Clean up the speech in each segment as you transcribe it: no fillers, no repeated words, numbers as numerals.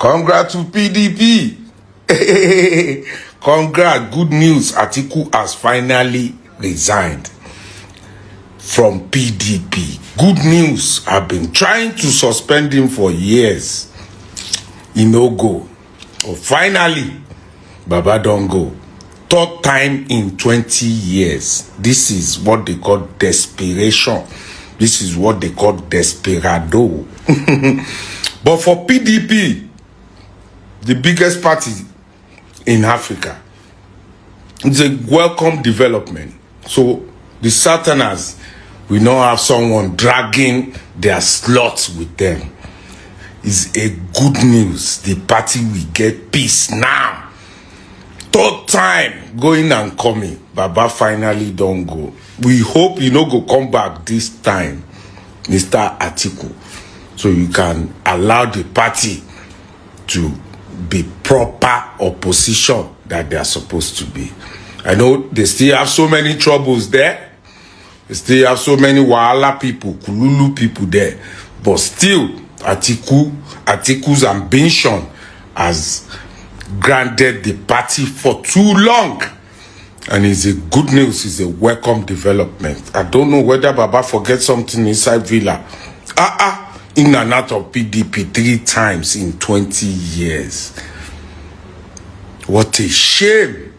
Congrats to PDP. Congrats. Good news. Atiku has finally resigned from PDP. Good news. I've been trying to suspend him for years. He no go. Oh, finally, Baba don't go. Third time in 20 years. This is what they call desperation. This is what they call desperado. But for PDP, the biggest party in Africa, it's a welcome development. So the Southerners will not have someone dragging their slots with them. It's a good news. The party will get peace now. Third time going and coming. Baba finally don't go. We hope you no go come back this time, Mr. Atiku, so you can allow the party to be proper opposition that they are supposed to be. I know they still have so many troubles there. They still have so many Wahala people, Kululu people there. But still, Atiku's ambition has granted the party for too long. And it's a good news, it's a welcome development. I don't know whether Baba forget something inside Villa. In and out of PDP 3 times in 20 years. What a shame.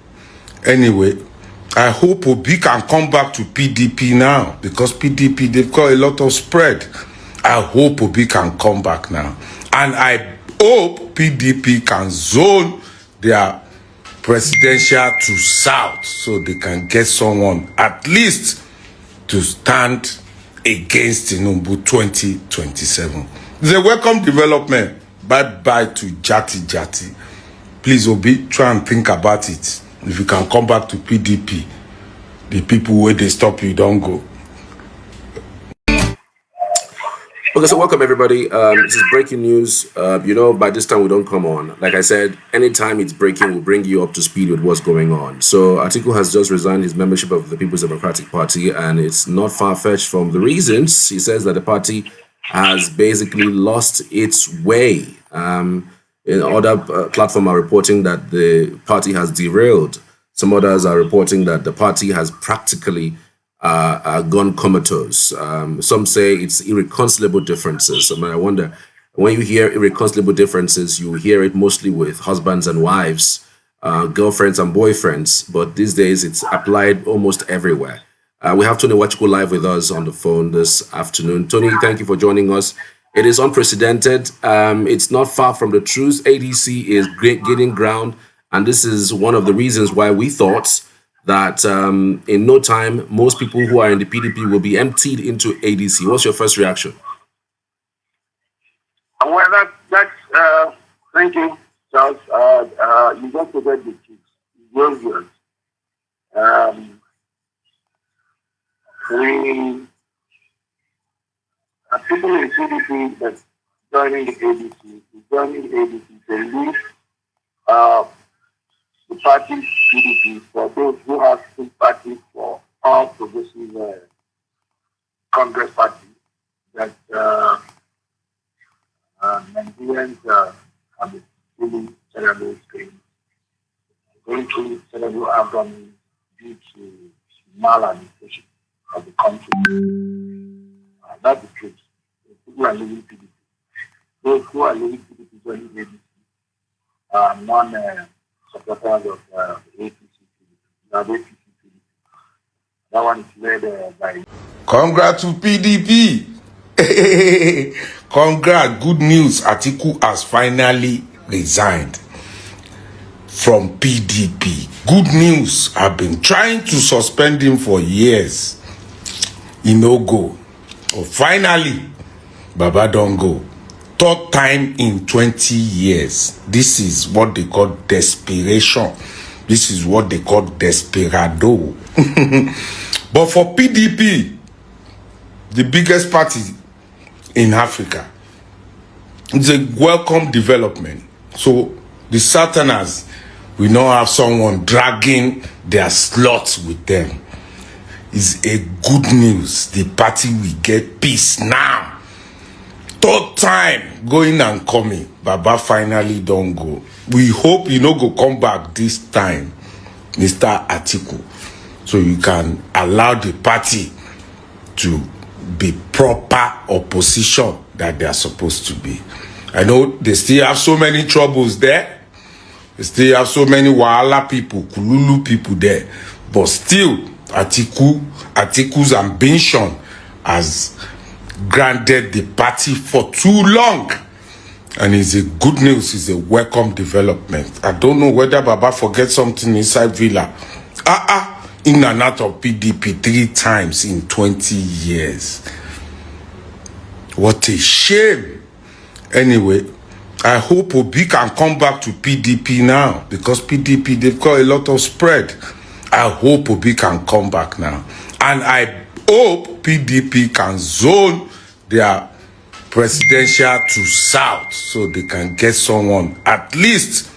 Anyway, I hope Obi can come back to PDP now, because PDP, they've got a lot of spread. I hope Obi can come back now. And I hope PDP can zone their presidential to South, so they can get someone at least to stand against Tinubu 2027. It's a welcome development. Bye-bye to Jati. Please, Obi, try and think about it. If you can come back to PDP, the people where they stop you, don't go. Okay, so welcome everybody. This is breaking news. By this time we don't come on. Like I said, anytime it's breaking, we'll bring you up to speed with what's going on. So Atiku has just resigned his membership of the People's Democratic Party, and it's not far-fetched from the reasons. He says that the party has basically lost its way. In other platforms are reporting that the party has derailed. Some others are reporting that the party has practically gone comatose. Some say it's irreconcilable differences. I wonder, when you hear irreconcilable differences, you hear it mostly with husbands and wives, girlfriends and boyfriends, but these days it's applied almost everywhere. We have Tony Wachuku live with us on the phone this afternoon. Tony, thank you for joining us. It is unprecedented. It's not far from the truth. ADC is gaining ground, and this is one of the reasons why we thought that in no time, most people who are in the PDP will be emptied into ADC. What's your first reaction? Well, thank you, Charles. You just forget the truth. We are people in PDP that joining the ADC, to leave the party PDP for those who have sympathy for all progressive Congress party that Nigerians have been feeling terrible pain, going through terrible agony due to maladministration of the country. That's the truth. People are leaving PDP. Those who are leaving PDP joining ADC are non-supporters of APC PDP. That one is led by... Congrats to PDP. Congrats. Good news. Atiku has finally resigned from PDP. Good news. I've been trying to suspend him for years. He no go. Oh, finally, Baba don't go. Third time in 20 years. This is what they call desperation. This is what they call desperado. But for PDP, the biggest party in Africa, it's a welcome development. So the Southerners will not have someone dragging their slots with them. It's a good news. The party will get peace now. third time going and coming, Baba finally don't go. We hope you no go come back this time, Mr. Atiku, so you can allow the party to be proper opposition that they are supposed to be. I know they still have so many troubles there. They still have so many Wahala people, Kululu people there. But still, Atiku's ambition has granted the party for too long. And it's a good news, it's a welcome development. I don't know whether Baba forget something inside Villa. In and out of PDP 3 times in 20 years. What a shame. Anyway, I hope Obi can come back to PDP now, because PDP, they've got a lot of spread. I hope Obi can come back now. And I hope PDP can zone their presidential to South, so they can get someone at least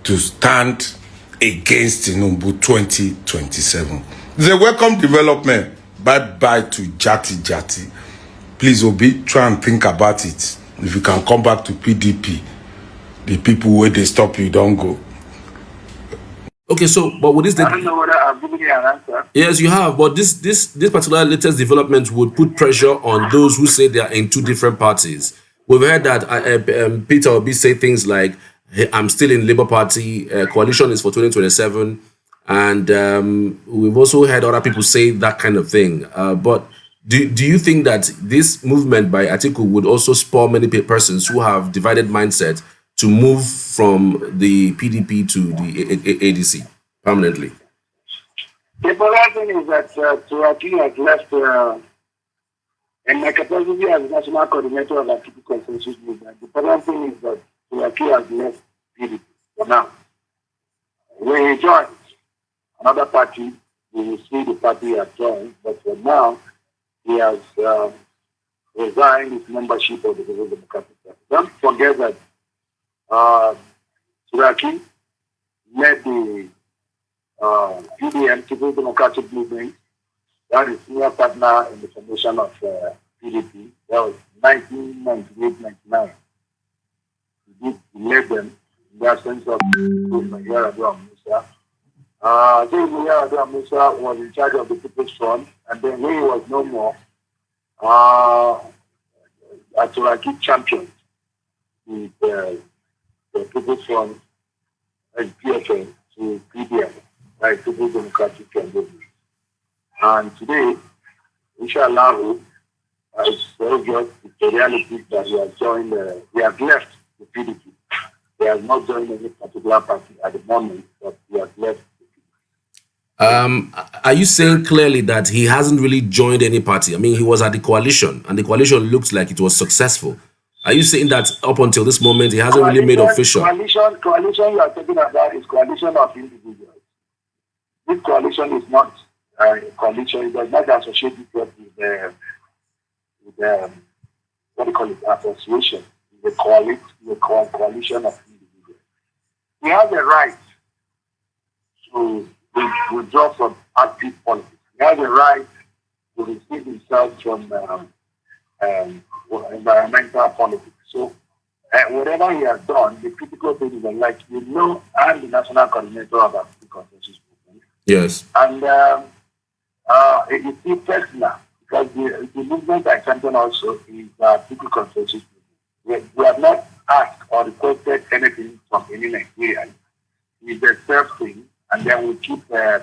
to stand against Tinubu 2027. It's a welcome development. Bye-bye to Jati. Please, Obi, try and think about it. If you can come back to PDP, the people where they stop you, don't go. Okay, so, but with this... I don't know whether I've given you an answer. Yes, you have, but this particular latest development would put pressure on those who say they are in 2 different parties. We've heard that Peter Obi say things like, hey, I'm still in Labour Party, coalition is for 2027, and we've also heard other people say that kind of thing. But do you think that this movement by Atiku would also spur many persons who have divided mindset to move from the PDP to the ADC permanently? The important thing is that Turaki has left, and my capacity as national coordinator of the Atiku consensus movement, the important thing is that Turaki has left PDP for now. When he joins another party, we will see the party has joined, but for now, he has resigned his membership of the People's Democratic Party. Don't forget that Turaki led the PDM, People's Democratic Movement, that is senior partner in the formation of PDP. That was 1998-99. He led them in the absence of Nigerians. Musa. Nigerians Musa was in charge of the People's Front, and then when he was no more, Turaki championed the People's Front and PFN to PDM, like People's Democratic Movement. And today, inshallah, it's very good. It's the reality that he has joined, he has left the PDP. He has not joined any particular party at the moment, but he has left the PDP. Are you saying clearly that he hasn't really joined any party? I mean, he was at the coalition, and the coalition looks like it was successful. Are you saying that up until this moment, he hasn't really made official? Coalition you are talking about is coalition of individuals. This coalition is not a coalition. It does not associate itself with what do you call it, association. It's a coalition of individuals. He has a right to withdraw from active politics. He has a right to receive himself from environmental politics. So, whatever he has done, the critical thing is that, like, I'm the national coordinator of the consensus movement. Yes. And it is personal, because the movement I champion also is the Atiku consensus movement. We have not asked or requested anything from any Nigerian. It's a self-thing, and then we keep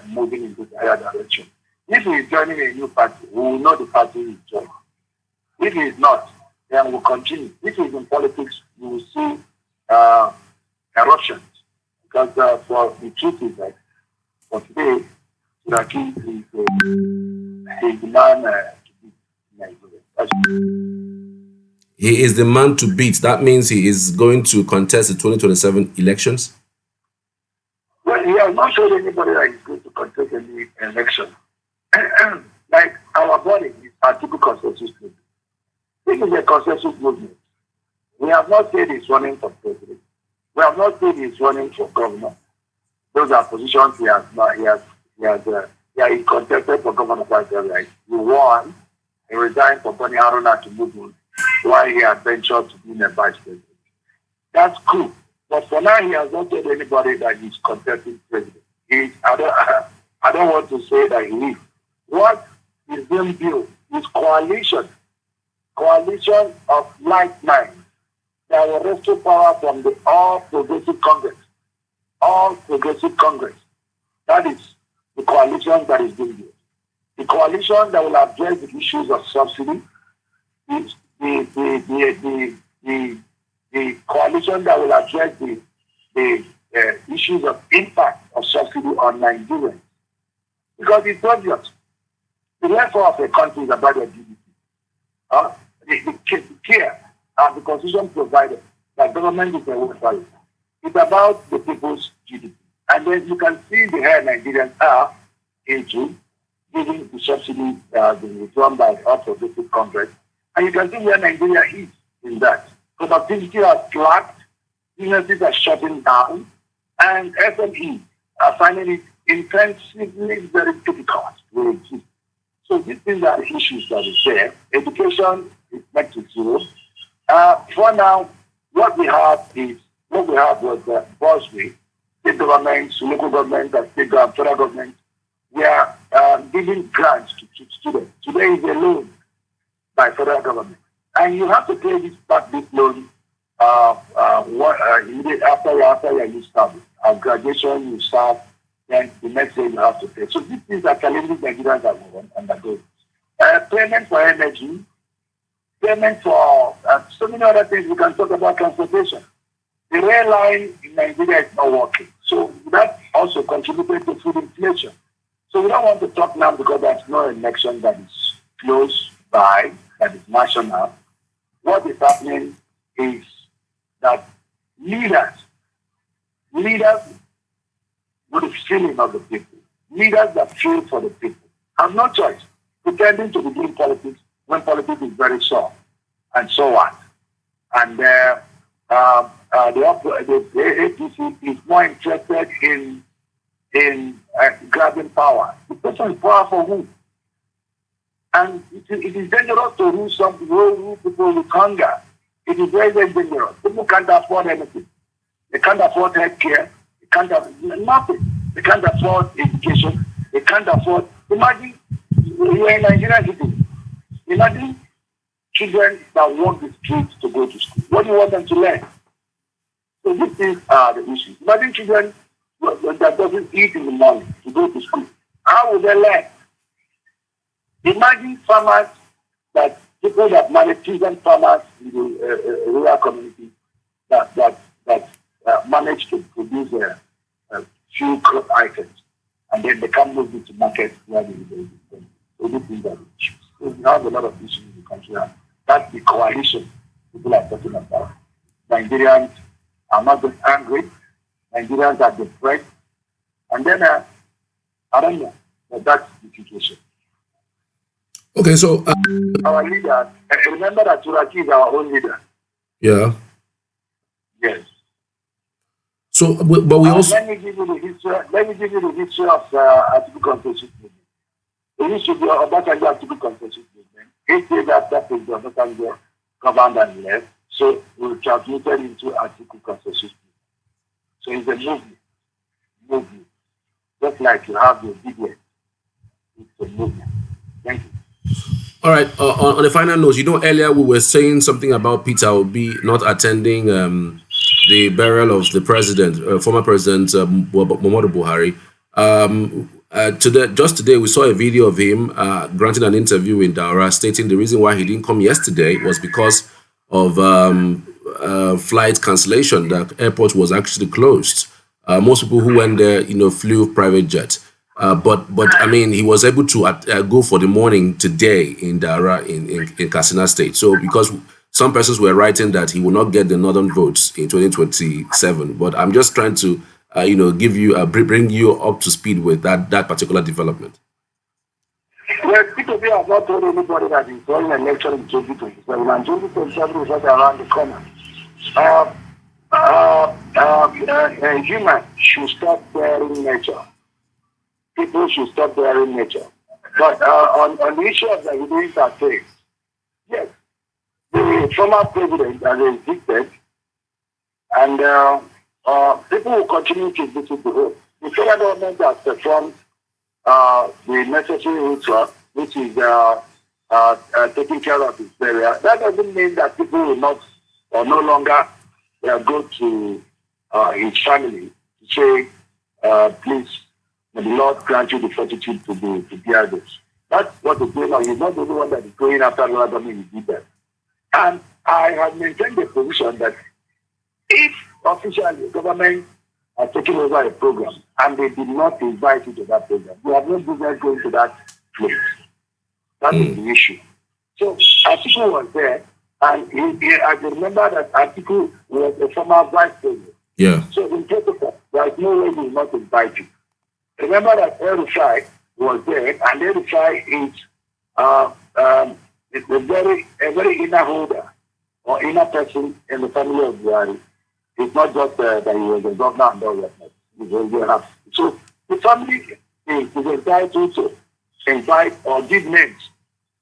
moving into the other direction. If he is joining a new party, we will know the party is joining. If he is not, then we'll continue. If he is in politics, you will see eruptions. Because for the truth is that for today, Turaki is the man to beat Nigeria. He is the man to beat. That means he is going to contest the 2027 elections? Well, he has not told anybody that he's going to contest any election. Like our body is Atiku consensus movement. This is a consensus movement. We have not said he's running for president. We have not said he's running for governor. Those are positions he contested for governor quite right. He won. He resigned for Boni Haruna to move why he had ventured to be a vice president. That's cool. But for now, he has not told anybody that he's contesting president. I don't want to say that he is. What is being built is coalition of like minds that will rescue power from the All Progressive Congress. All Progressive Congress. That is the coalition that is being built. The coalition that will address the issues of subsidy, the coalition that will address the issues of impact of subsidy on Nigerians. Because it's obvious. The welfare of a country is about your GDP. The care the Constitution provided that government is a welfare. It's about the people's GDP. And then you can see the higher Nigerians are into giving the subsidy being withdrawn by the All Progressive Congress. And you can see where Nigeria is in that. Productivity has slacked, businesses are shutting down, and SMEs are finding it intensively very difficult to exist. So these things are the issues that is there. Education is back to zero. For now, what we have was the bursary. State governments, local governments, and federal government, we are giving grants to students. Today is a loan by federal government. And you have to pay this loan immediately after you start. At graduation, you start, then the next day you have to pay. So these things are challenges Nigerians are undergoing. Payment for energy, payment for so many other things. We can talk about transportation. The rail line in Nigeria is not working. So that also contributed to food inflation. So we don't want to talk now because there's no election that is close by, that is national. What is happening is that leaders with the feeling of the people, leaders that feel for the people, have no choice, pretending to be doing politics when politics is very soft, and so on. And the APC is more interested in grabbing power. The question is power for who? And it is dangerous to rule people with hunger. It is very, very dangerous. People can't afford anything. They can't afford health care. They can't afford nothing. They can't afford education. They can't afford. Imagine you are in Nigeria city. Imagine children that walk the streets to go to school. What do you want them to learn? So these things are the issues. Imagine children that doesn't eat in the morning to go to school. How would they learn? Imagine farmers people that manage children farmers in the rural community that manage to produce a few crop items, and then they can move it to market where they do. So these things are the issues. So we have a lot of issues in the country. That's the coalition people are talking about. Nigerians are not just angry. Nigerians are depressed. And then, I don't know, but that's the situation. Okay, so... our leader, remember that Turaki is our own leader. Yeah. Yes. So, but we also... Let me give you the history of Atiku consensus movement. It used to be Obasanjo Atiku consensus movement. 8 years after President Obasanjo governed and left, so we transmitted into Atiku consensus movement. So it's a movement. Just like you have the obedience, it's a movement. Thank you. All right. On the final note, earlier we were saying something about Peter Obi not attending the burial of the president, former president Muhammadu Buhari. Today, we saw a video of him granting an interview in Daura, stating the reason why he didn't come yesterday was because of flight cancellation. The airport was actually closed. Most people who went there, flew private jets. But I mean, he was able to go for the morning today in Daura in Katsina State. So because some persons were writing that he will not get the northern votes in 2027, but I'm just trying to bring you up to speed with that particular development. Well, P2P has not told anybody that he's going an election in 2027, and 2027 is right around the corner. Humans should stop bearing nature. People should stop bearing nature. But on the issue of the interface, yes, the former president has existed, and people will continue to visit the home. The federal government has performed the necessary ritual, which is taking care of his burial. That doesn't mean that people will not or no longer go to his family to say, please, may the Lord grant you the fortitude to bear this. That's what is going on. He's not the only one that is going after the government to do that. And I have maintained the position that if officially the government are taking over a program and they did not invite you to that program, you have no business going to that place. That is the issue. So Atiku was there, and I remember that Atiku was a former vice president. Yeah. So in protocol, there is no way he will not invite you. Remember that Resigns was there, and Resigns is a very inner holder or inner person in the family of Buhari. It's not just that he was a governor and all that. So the family is entitled to invite or give names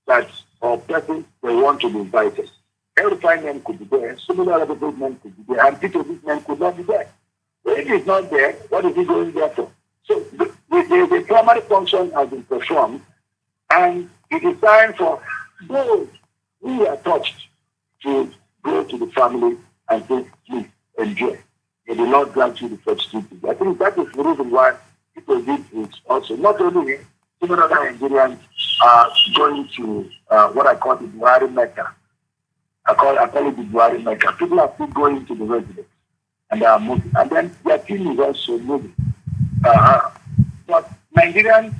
that or persons they want to be invited. Every time name could be there, similar other people's name could be there, and people this name could not be there. So if he's not there, what is he going there for? So the primary function has been performed, and it is time for those who are touched to go to the family and say, please enjoy. May the Lord grant you the fortitude. I think that is the reason why people did it also. Not only him, some other Nigerians are going to what I call the Buhari Mecca. I call it the Buhari Mecca. People are still going to the residence and they are moving. And then their team is also moving. But Nigerians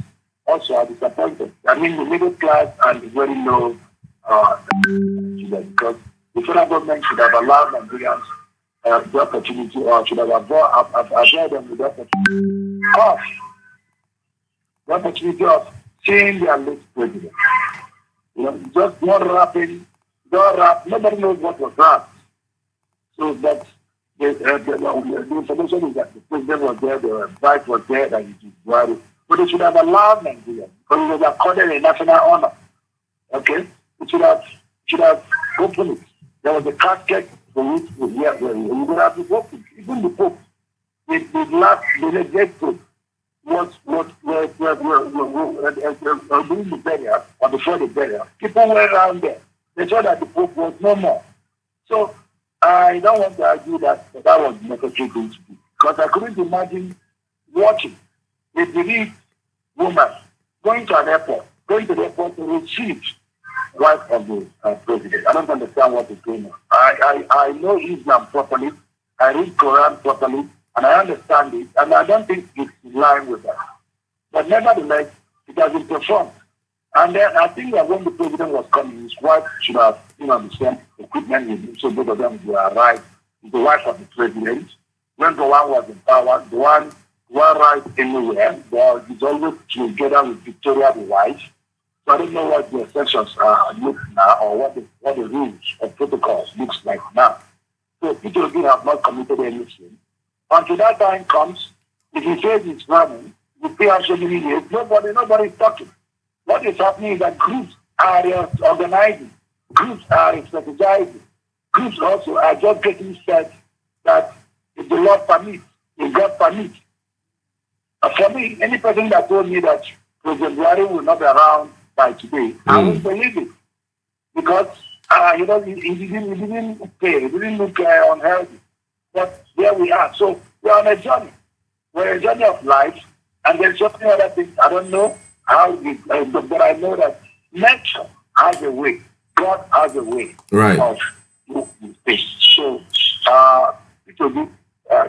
also are disappointed. I mean, the middle class and the very low because the federal government should have allowed Nigerians the opportunity, or should have avoided them with the opportunity of seeing their late president. You know, just not rapping, nobody knows what was rapped. So that the information is that the president was there, the advice was there, that it is Buhari. But they should have allowed Nigeria, because it was accorded a national honor. Okay? It should have opened it. There was a casket for which we would have been opened. Even the Pope, the late Pope, was during the burial, or before the burial. People were around there. They saw that the Pope was no more. So I don't want to argue that was necessary going to be. Because I couldn't imagine watching a bereaved woman going to the airport to receive the wife of the president. I don't understand what is going on. I know Islam properly, I read Quran properly, and I understand it, and I don't think it's in line with that. But nevertheless, it has been performed. And then I think that when the president was coming, his wife should have the same equipment with him, so both of them were arrived. The wife of the president. When the one was in power, the one right anywhere, but he's always together with Victoria, the wife. So I don't know what the exceptions look now, or what the rules or protocols looks like now. So people have not committed any sin. Until that time comes, if he says it's running, we pay out so many years, nobody is talking. What is happening is that groups are organizing, groups are strategizing, groups also are just getting set that if the Lord permits, if God permits. For me, any person that told me that President Buhari will not be around by today, I won't believe it. Because, he didn't pay, he didn't look unhealthy. But there we are. So we're on a journey. We're a journey of life, and there's so many other things. I don't know how, but I know that nature has a way. God has a way of moving things. So people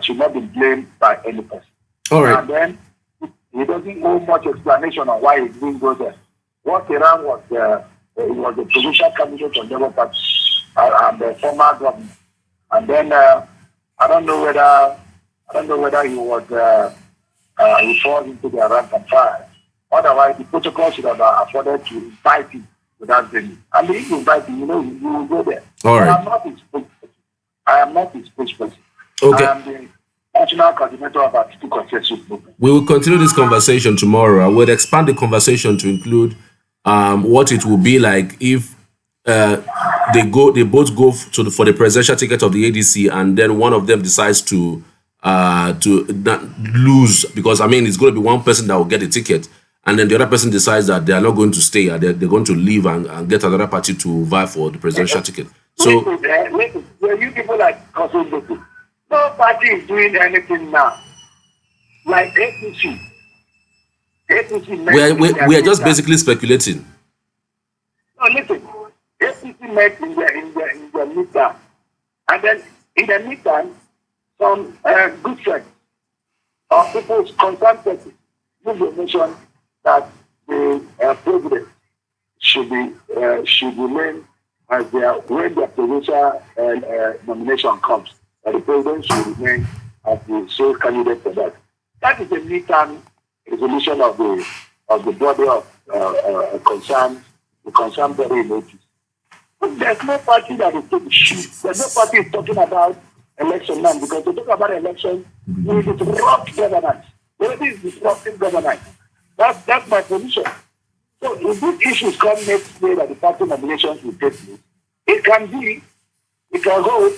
should not be blamed by any person. All right. And then he doesn't owe much explanation on why he didn't go there. What Iran was the provincial candidate on Labour Party and the former governor. And then I don't know whether he was he falls into the rank and file. Otherwise, the protocol should have afforded to invite him to that venue. And if you invite him, you will go there. All right. I am not his spokesperson. Okay. I am the national coordinator of Atiku consensus movement. We will continue this conversation tomorrow. I would expand the conversation to include what it will be like if they both go for the presidential ticket of the ADC, and then one of them decides to not lose, because I mean it's going to be one person that will get the ticket, and then the other person decides that they are not going to stay, they're going to leave and get another party to vie for the presidential ticket. So listen, you people like consulting. No party is doing anything now. Like APC. we are just basically speculating. No, listen. APC met in the meantime, and then in the meantime, some good friends or people concerned persons give the notion that the president should remain as when the presidential nomination comes, that the president should remain as the sole candidate for that. That is a midterm resolution of the body of concerned body in notice. But there's no party that is taking shit. There's no party is talking about election now, because to talk about election, we disrupt governance. Already is disrupting governance. That's my position. So if these issues come next year that the party nominations will take place, it can hold.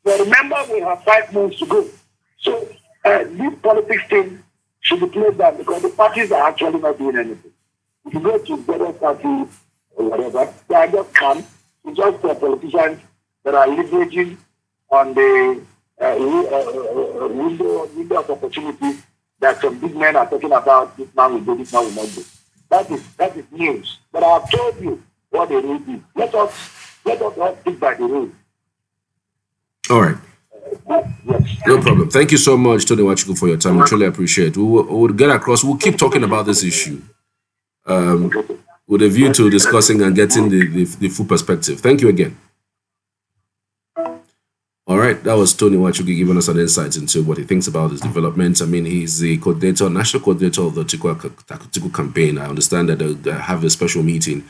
But remember, we have 5 months to go. So this politics thing should be closed down, because the parties are actually not doing anything. If you go to the other party or whatever, they are just come. It's just politicians that are leveraging on the window of opportunity that some big men are talking about. This man will do, this man will not do. That is news. But I have told you what they will do. Let us all stick by the rule. All right. Yes. No problem. Thank you so much, Tony Wachuku, for your time. We truly appreciate it. We'll get across. We'll keep talking about this issue with a view to discussing and getting the full perspective. Thank you again. All right, that was Tony Wachuku giving us an insight into what he thinks about this development. I mean, he's the national coordinator of the Atiku campaign. I understand that they have a special meeting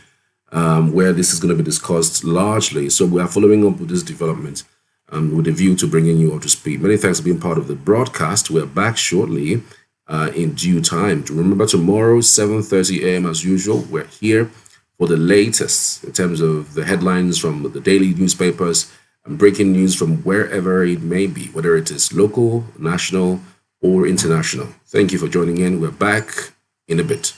where this is going to be discussed largely. So we are following up with this development with a view to bringing you up to speed. Many thanks for being part of the broadcast. We're back shortly in due time. Remember, tomorrow, 7:30 a.m. as usual, we're here for the latest in terms of the headlines from the daily newspapers and breaking news from wherever it may be, whether it is local, national, or international. Thank you for joining in. We're back in a bit.